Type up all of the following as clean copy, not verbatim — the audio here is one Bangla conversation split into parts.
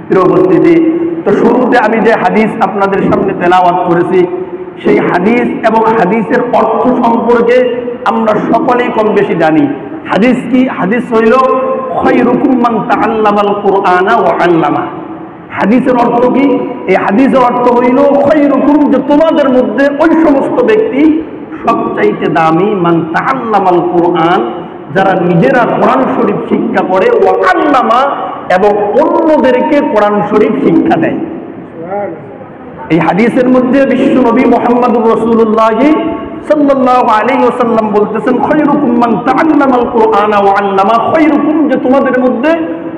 প্রিয় উপস্থিতি, তো শুরুতে আমি যে হাদিস আপনাদের সামনে তেলাওয়াত করেছি সেই হাদিস এবং হাদিসের অর্থ সম্পর্কে আমরা সকলেই কম বেশি জানি। হাদিস কি? হাদিস হইল খায়রুকুম মান তাআল্লামাল কুরআনা ওয়া আল্লামা। হাদিসের অর্থ কি? এই হাদিসের অর্থ হইল খায়রুকুম, যে তোমাদের মধ্যে ওই সমস্ত ব্যক্তি সবচাইতে দামি, মান তাআল্লামাল কুরআন, যারা নিজেরা কোরআন শরীফ শিক্ষা করে, ওয়া আল্লামা, এবং অন্যদেরকে কোরআন শরীফ শিক্ষা দেয়। এই হাদিসের মধ্যে বিশ্বনবী মুহাম্মদুর রাসূলুল্লাহ সাল্লাল্লাহু আলাইহি ওয়াসাল্লাম বলতেছেন, খায়রুকুম মান তাআল্লামাল কুরআনা ওয়া আল্লামা। খায়রুকুম, যে তোমাদের মধ্যে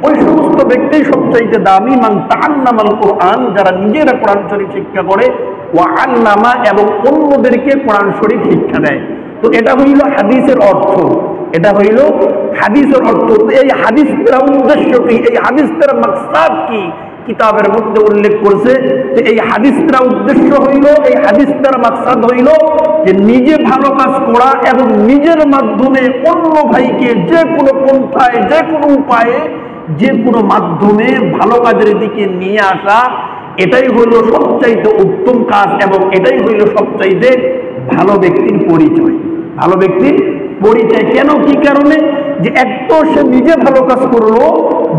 ওই সমস্ত ব্যক্তি সবচাইতে দামি, মান তাআল্লামাল কুরআন, যারা নিজেরা কোরআন শরীফ শিক্ষা করে, ওয়া আল্লামা, এবং অন্যদেরকে কোরআন শরীফ শিক্ষা দেয়। তো এটা হইল হাদিসের অর্থ, এটা হইল হাদিসের অর্থ। এই হাদিসের উদ্দেশ্য কি? এই হাদিসের মাকসাদ কি? কিতাবের মধ্যে উল্লেখ করেছে যে এই হাদিসের উদ্দেশ্য হইল, এই হাদিসের মাকসাদ হইল যে নিজে ভালো কাজ করা এবং নিজের মাধ্যমে অন্য ভাইকে যে কোনো পন্থায়, যে কোনো উপায়ে, যে কোনো মাধ্যমে ভালো কাজের দিকে নিয়ে আসা। এটাই হইল সবচাইতে উত্তম কাজ এবং এটাই হইল সবচাইতে ভালো ব্যক্তির পরিচয়। ভালো ব্যক্তির পরিচয় কেন, কি কারণে? যে এক তো সে নিজে ভালো কাজ করলো,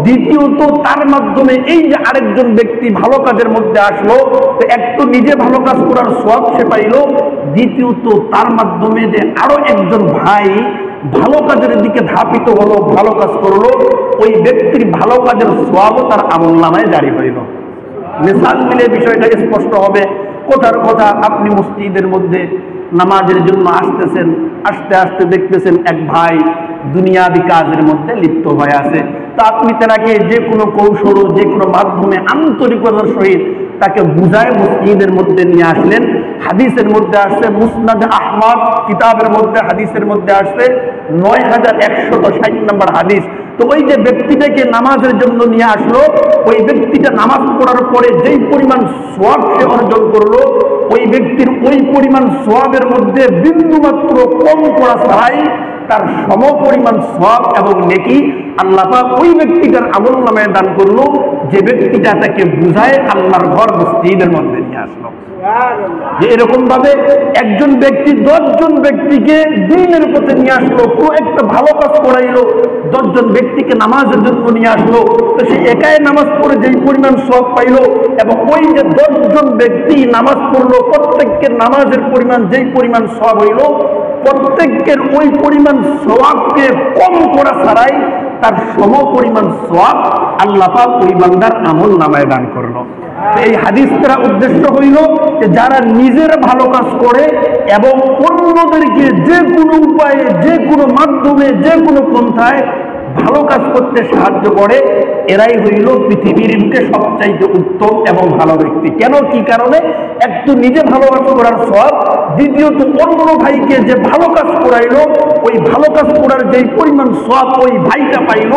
দ্বিতীয়ত তার মাধ্যমে এই যে আরেকজন ব্যক্তি ভালো কাজের মধ্যে আসলো, তো এক তো নিজে ভালো কাজ করার সওয়াব সে পাইল, দ্বিতীয়ত তার মাধ্যমে যে আরো একজন ভাই ভালো কাজের দিকে ধাপিত হলো, ভালো কাজ করলো, ওই ব্যক্তির ভালো কাজের সওয়াবও তার আমলনামায় জারি হইল। মিসাল দিলে বিষয়টা স্পষ্ট হবে। কথার কথা, আপনি মসজিদের মধ্যে নামাজের জন্য আসতেছেন, আস্তে আস্তে দেখতেছেন এক ভাই দুনিয়াবি কাজের মধ্যে লিপ্ত হয়ে আছে। তা আপনি তাকে যে কোনো কৌশল, যে কোনো মাধ্যমে আন্তরিকতার সহিত তাকে বুঝায় মসজিদের মধ্যে নিয়ে আসলেন। হাদিসের মধ্যে আসছে, মুসনাদ আহমদ কিতাবের মধ্যে হাদিসের মধ্যে আসছে ৯১৬০ নম্বর হাদিস। তো ওই যে ব্যক্তিটাকে নামাজের জন্য নিয়ে আসলো, ওই ব্যক্তিটা নামাজ পড়ার পরে যেই পরিমাণ সওয়াব সে অর্জন করলো, ওই ব্যক্তির ওই পরিমাণ সওয়াবের মধ্যে বিন্দুমাত্র কম করা ছাড়াই তার সম পরিমাণ সওয়াব এবং নেকি আল্লাহ পাক ওই ব্যক্তিটার আমলনামায় দান করলো, যে ব্যক্তিটা তাকে বুঝায় আল্লাহর ঘর মসজিদের মধ্যে নিয়ে আসলো। যে এরকম ভাবে একজন ব্যক্তি ১০ জন ব্যক্তিকে দ্বীনের পথে নিয়ে আসলো, কোনো একটা ভালো কাজ করাইলো, ১০ জন ব্যক্তিকে নামাজের জন্য নিয়ে আসলো, তো সে একাই নামাজ পড়ে যেই পরিমাণ সওয়াব পাইলো, এবং ওই যে ১০ জন ব্যক্তি নামাজ পড়লো, প্রত্যেকের নামাজের পরিমাণ যেই পরিমাণ সওয়াব হইল, প্রত্যেকের ওই পরিমাণ সওয়াবকে কম করা ছাড়াই তার সম পরিমাণ সওয়াব আল্লাহ পাক ওই বান্দার আমলনামায় দান করলো। এই হাদিসটার উদ্দেশ্য হইল যে যারা নিজের ভালো কাজ করে এবং অন্যদেরকে যে কোনো উপায়ে, যে কোনো মাধ্যমে, যে কোনো পন্থায় ভালো কাজ করতে সাহায্য করে, এরাই হইল পৃথিবীর বুকে সবচাইতে উত্তম এবং ভালো ব্যক্তি। কেন, কি কারণে? এক তো নিজে ভালো কাজ করার সওয়াব, দ্বিতীয়ত অন্য ভাইকে যে ভালো কাজ করাইলো, ওই ভালো কাজ করার যেই পরিমাণ সওয়াব ওই ভাইটা পাইল,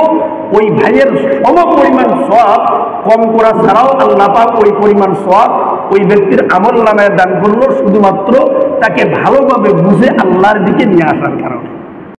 ওই ভাইয়ের সম পরিমাণ সওয়াব কম করা ছাড়াও আল্লাহ পাক ওই পরিমাণ সওয়াব ওই ব্যক্তির আমলনামায় দান করলো, শুধুমাত্র তাকে ভালোভাবে বুঝে আল্লাহর দিকে নিয়ে আসার কারণে।